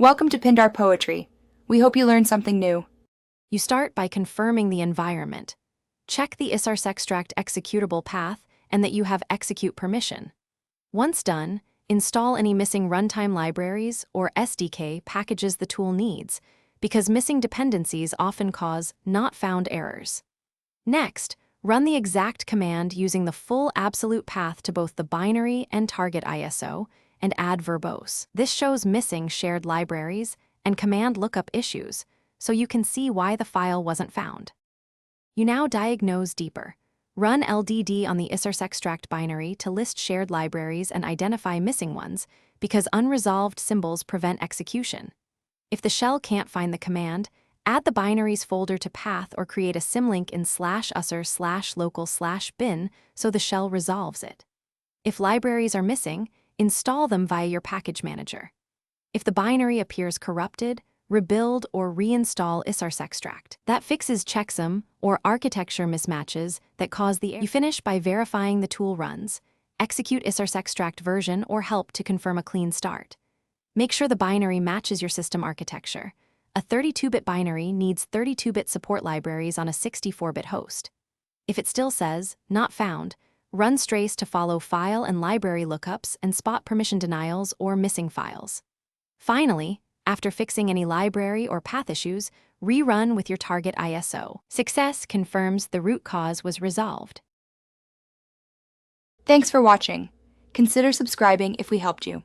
Welcome to Pindar Poetry. We hope you learned something new. You start by confirming the environment. Check the Isarcextract executable path and that you have execute permission. Once done, install any missing runtime libraries or SDK packages the tool needs, because missing dependencies often cause not found errors. Next, run the exact command using the full absolute path to both the binary and target ISO, and add verbose. This shows missing shared libraries and command lookup issues, so you can see why the file wasn't found. You now diagnose deeper. Run LDD on the Isarcextract binary to list shared libraries and identify missing ones, because unresolved symbols prevent execution. If the shell can't find the command, add the binaries folder to path or create a symlink in /usr/local/bin so the shell resolves it. If libraries are missing, install them via your package manager. If the binary appears corrupted, rebuild or reinstall Isarcextract. That fixes checksum or architecture mismatches that cause the error. You finish by verifying the tool runs, execute Isarcextract version or help to confirm a clean start. Make sure the binary matches your system architecture. A 32-bit binary needs 32-bit support libraries on a 64-bit host. If it still says, not found, run strace to follow file and library lookups and spot permission denials or missing files. Finally, after fixing any library or path issues, rerun with your target ISO. Success confirms the root cause was resolved. Thanks for watching. Consider subscribing if we helped you.